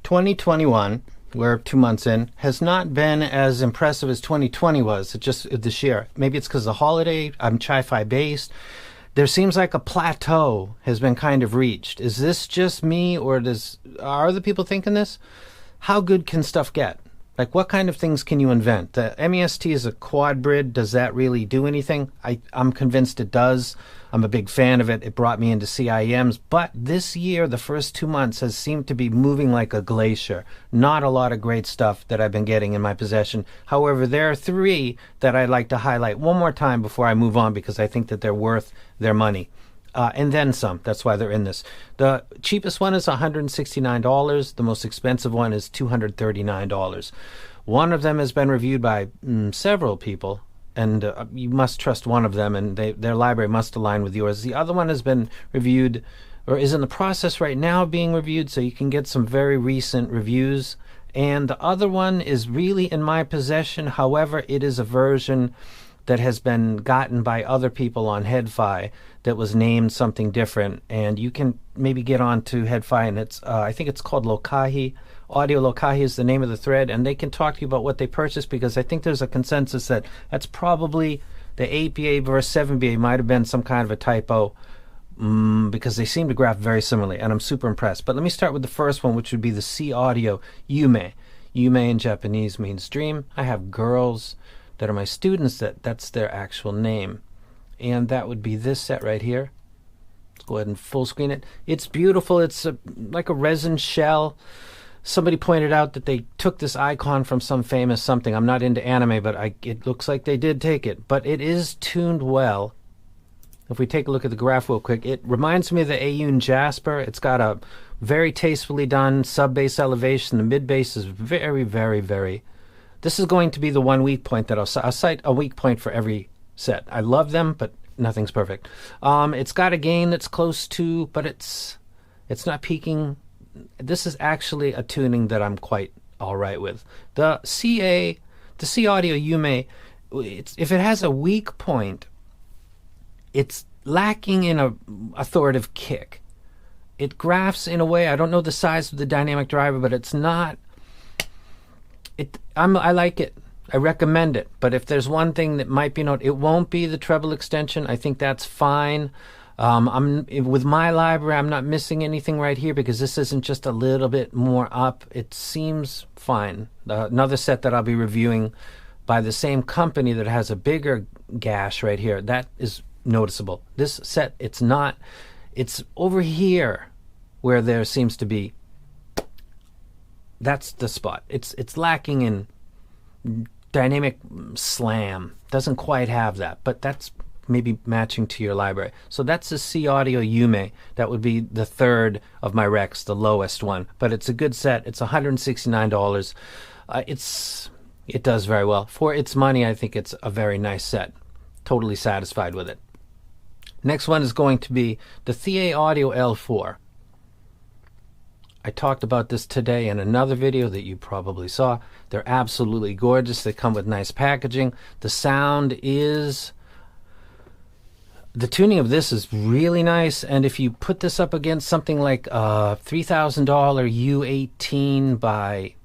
2021, we're 2 months in, has not been as impressive as 2020 was just this year. Maybe it's because of the holiday. I'm Chi-Fi based. There seems like a plateau has been kind of reached. Is this just me, or are other people thinking this? How good can stuff get? Like, what kind of things can you invent? The MEST is a quad brid. Does that really do anything? I'm convinced it does. I'm a big fan of it. It brought me into CIEMs. But this year, the first 2 months, has seemed to be moving like a glacier. Not a lot of great stuff that I've been getting in my possession. However, there are 3 that I'd like to highlight one more time before I move on, because I think that they're worth their money. And then some. That's why they're in this. The cheapest one is $169. The most expensive one is $239. One of them has been reviewed by several people, and you must trust one of them, and their library must align with yours. The other one has been reviewed, or is in the process right now of being reviewed, so you can get some very recent reviews. And the other one is really in my possession. However, it is a version that has been gotten by other people on HeadFi that was named something different, and you can maybe get on to HeadFi, and it's I think it's called LOKAHI. Audiolokahi is the name of the thread, and they can talk to you about what they purchased, because I think there's a consensus that that's probably the 8BA versus 7BA might have been some kind of a typo, because they seem to graph very similarly, and I'm super impressed. But let me start with the first one, which would be the CAudio Yume. Yume in Japanese means dream. I have girls that are my students that's their actual name, and that would be this set right here. Let's go ahead and full screen it. It's beautiful. It's like a resin shell. Somebody pointed out that they took this icon from some famous something. I'm not into anime, but it looks like they did take it. But it is tuned well. If we take a look at the graph real quick, it reminds me of the ARE Jasper. It's got a very tastefully done sub-bass elevation. The mid-bass is very, very, very... This is going to be the one weak point that I'll cite a weak point for every set. I love them, but nothing's perfect. It's got a gain that's close to, but it's not peaking. This is actually a tuning that I'm quite all right with. The CAudio Yume, if it has a weak point, it's lacking in a authoritative kick. It graphs in a way, I don't know the size of the dynamic driver, but it's not. I like it. I recommend it. But if there's one thing that might be it won't be the treble extension. I think that's fine. With my library, I'm not missing anything right here, because this isn't just a little bit more up. It seems fine. Another set that I'll be reviewing by the same company that has a bigger gash right here, that is noticeable. This set, it's not. It's over here where there seems to be. That's the spot. It's lacking in dynamic slam. Doesn't quite have that, but that's maybe matching to your library. So that's the CAudio Yume. That would be the third of my Rex, the lowest one. But it's a good set. It's $169. It does very well. For its money, I think it's a very nice set. Totally satisfied with it. Next one is going to be the ThieAudio L4. I talked about this today in another video that you probably saw. They're absolutely gorgeous. They come with nice packaging. The sound is... The tuning of this is really nice, and if you put this up against something like a $3,000 U18 by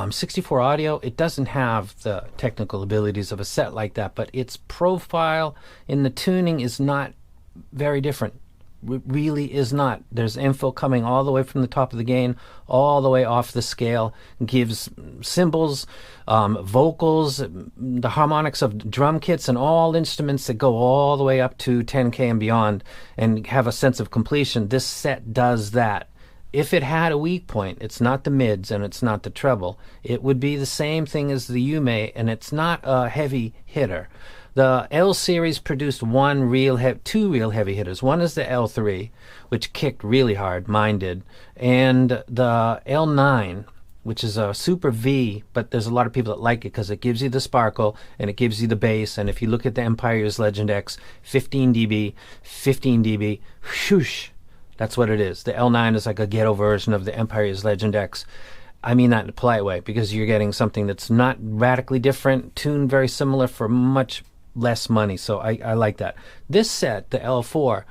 64 Audio, it doesn't have the technical abilities of a set like that, but its profile in the tuning is not very different. Really is not. There's info coming all the way from the top of the gain, all the way off the scale, gives cymbals, vocals, the harmonics of drum kits, and all instruments that go all the way up to 10K and beyond, and have a sense of completion. This set does that. If it had a weak point, it's not the mids and it's not the treble. It would be the same thing as the Yume, and it's not a heavy hitter. The L series produced two real heavy hitters. One is the L3, which kicked really hard, mine did, and the L9, which is a super V, but there's a lot of people that like it because it gives you the sparkle and it gives you the bass. And if you look at the Empire's Legend X, 15 dB, whoosh, that's what it is. The L9 is like a ghetto version of the Empire's Legend X. I mean that in a polite way, because you're getting something that's not radically different, tuned very similar for much less money. So I like that. This set, the L4,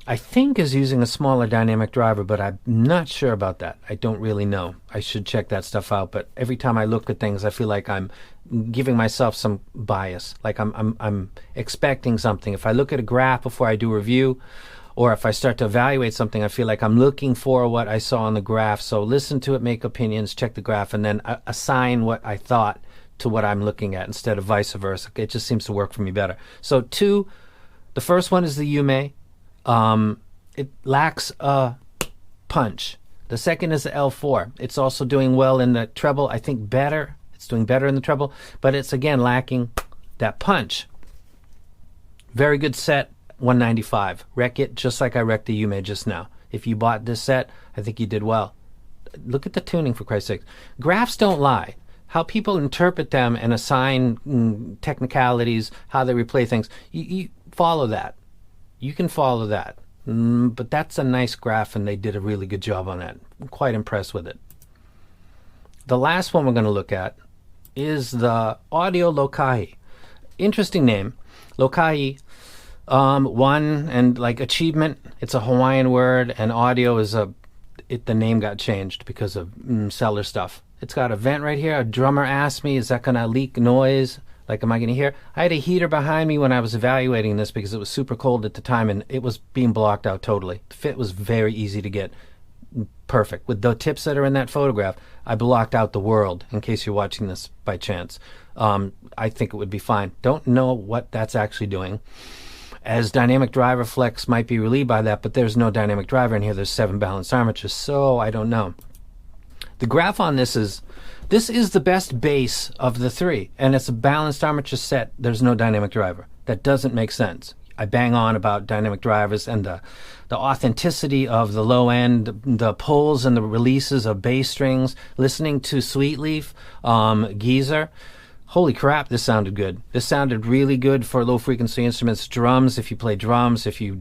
I think is using a smaller dynamic driver, but I'm not sure about that. I don't really know. I should check that stuff out. But every time I look at things, I feel like I'm giving myself some bias. Like I'm expecting something. If I look at a graph before I do a review, or if I start to evaluate something, I feel like I'm looking for what I saw on the graph. So listen to it, make opinions, check the graph, and then assign what I thought to what I'm looking at instead of vice versa. It just seems to work for me better. So the first one is the Yume. It lacks a punch. The second is the L4. It's also doing well in the treble. I think better. It's doing better in the treble, but it's again lacking that punch. Very good set, $195. Wreck it just like I wrecked the Yume just now. If you bought this set, I think you did well. Look at the tuning, for Christ's sake. Graphs don't lie. How people interpret them and assign technicalities, how they replay things, you follow that. You can follow that. But that's a nice graph, and they did a really good job on that. I'm quite impressed with it. The last one we're going to look at is the Audiolokahi. Interesting name. Lokahi, one, and like achievement, it's a Hawaiian word, and audio is the name got changed because of cellar stuff. It's got a vent right here. A drummer asked me, is that going to leak noise? Like, am I going to hear? I had a heater behind me when I was evaluating this because it was super cold at the time, and it was being blocked out totally. The fit was very easy to get. Perfect. With the tips that are in that photograph, I blocked out the world in case you're watching this by chance. I think it would be fine. Don't know what that's actually doing. As dynamic driver flex might be relieved by that, but there's no dynamic driver in here. There's 7 balanced armatures, so I don't know. The graph on this is the best bass of the 3, and it's a balanced armature set. There's no dynamic driver. That doesn't make sense. I bang on about dynamic drivers and the authenticity of the low end, the pulls and the releases of bass strings, listening to Sweetleaf, Geezer. Holy crap, this sounded good. This sounded really good for low frequency instruments, drums, if you play drums, if you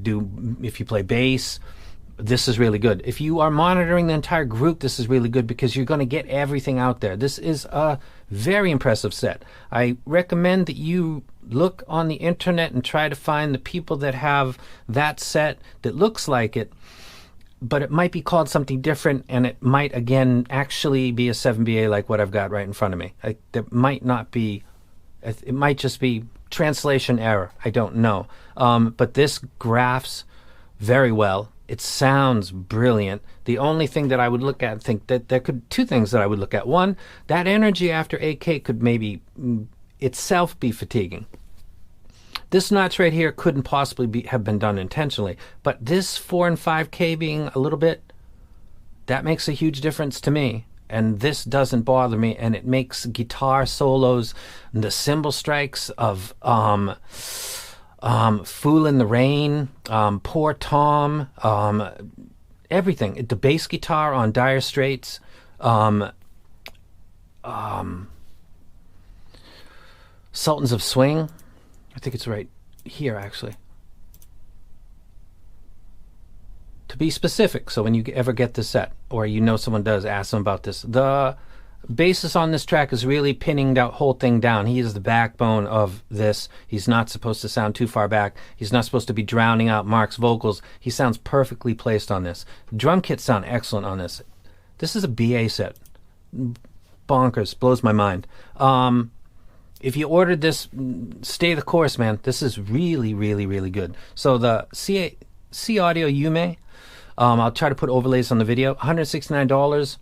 play bass. This is really good. If you are monitoring the entire group, this is really good because you're going to get everything out there. This is a very impressive set. I recommend that you look on the internet and try to find the people that have that set that looks like it, but it might be called something different, and it might, again, actually be a 7BA like what I've got right in front of me. There might not be, it might just be translation error. I don't know. But this graphs very well. It sounds brilliant. The only thing that I would look at, think that there could, 2 things that I would look at. One, that energy after 8K could maybe itself be fatiguing. This notch right here couldn't possibly have been done intentionally, but this 4 and 5K being a little bit, that makes a huge difference to me. And this doesn't bother me, and it makes guitar solos, the cymbal strikes of Fool in the Rain, Poor Tom, everything. The bass guitar on Dire Straits, Sultans of Swing. I think it's right here, actually. To be specific, so when you ever get this set, or you know someone does, ask them about this. The bassist on this track is really pinning that whole thing down. He is the backbone of this. He's not supposed to sound too far back. He's not supposed to be drowning out Mark's vocals. He sounds perfectly placed on this. Drum kits sound excellent on this. This is a BA set. Bonkers. Blows my mind. If you ordered this, stay the course, man. This is really, really, really good. So the CAudio Yume, I'll try to put overlays on the video. $169.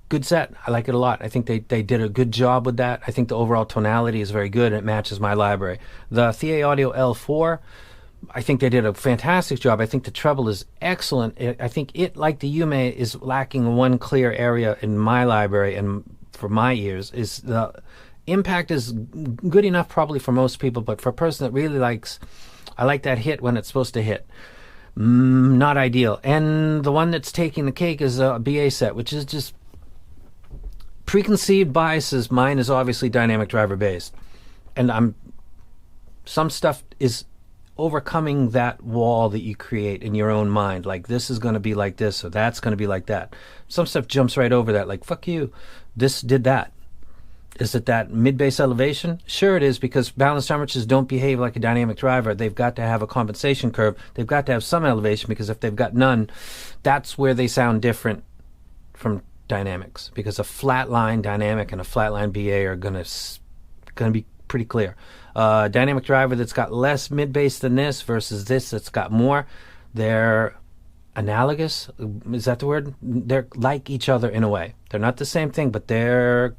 Good set. I like it a lot. I think they did a good job with that. I think the overall tonality is very good, and it matches my library. The ThieAudio L4, I think they did a fantastic job. I think the treble is excellent. I think it, like the Yume, is lacking one clear area in my library, and for my ears, is the impact is good enough probably for most people, but for a person that really likes, I like that hit when it's supposed to hit. Not ideal. And the one that's taking the cake is a BA set, which is just preconceived biases. Mine is obviously dynamic driver based, and some stuff is overcoming that wall that you create in your own mind, like this is going to be like this or that's going to be like that. Some stuff jumps right over that, like fuck you, this did that. Is it that mid-bass elevation? Sure it is, because balanced armatures don't behave like a dynamic driver. They've got to have a compensation curve. They've got to have some elevation, because if they've got none, that's where they sound different from dynamics, because a flatline dynamic and a flatline BA are gonna be pretty clear. Dynamic driver that's got less mid-bass than this versus this that's got more, they're analogous. Is that the word? They're like each other in a way. They're not the same thing, but they're...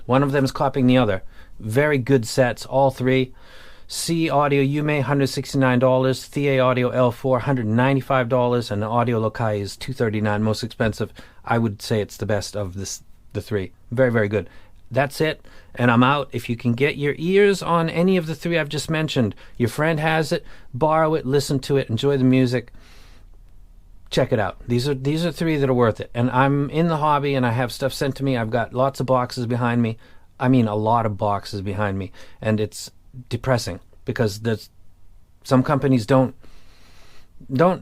one of them is copying the other. Very good sets, all three. CAudio Yume, $169. ThieAudio L4, $195. And the Audiolokahi is $239, most expensive. I would say it's the best of the three. Very, very good. That's it, and I'm out. If you can get your ears on any of the three I've just mentioned, your friend has it, borrow it, listen to it, enjoy the music. Check it out. These are three that are worth it. And I'm in the hobby, and I have stuff sent to me. I've got lots of boxes behind me. I mean, a lot of boxes behind me, and it's depressing because some companies don't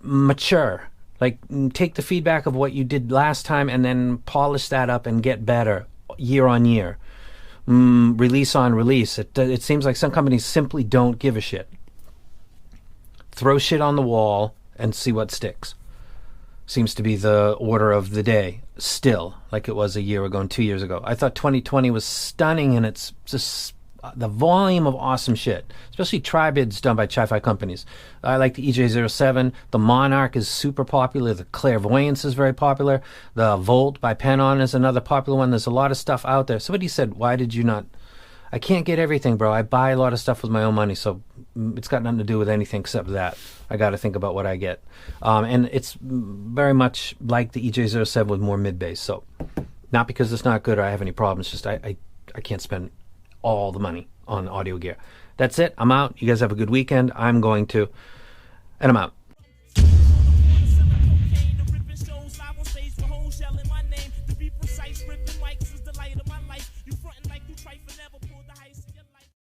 mature. Like, take the feedback of what you did last time and then polish that up and get better year on year, release on release. It seems like some companies simply don't give a shit. Throw shit on the wall and see what sticks. Seems to be the order of the day still, like it was a year ago and 2 years ago. I thought 2020 was stunning, and it's just the volume of awesome shit, especially tri-bids done by Chi-Fi companies. I like the EJ07. The Monarch is super popular. The Clairvoyance is very popular. The Volt by Penon is another popular one. There's a lot of stuff out there. Somebody said, why did you not... I can't get everything, bro. I buy a lot of stuff with my own money, so it's got nothing to do with anything except that. I got to think about what I get. And it's very much like the EJ07 with more mid-bass. So not because it's not good or I have any problems, just I can't spend all the money on audio gear. That's it. I'm out. You guys have a good weekend. I'm going to. And I'm out.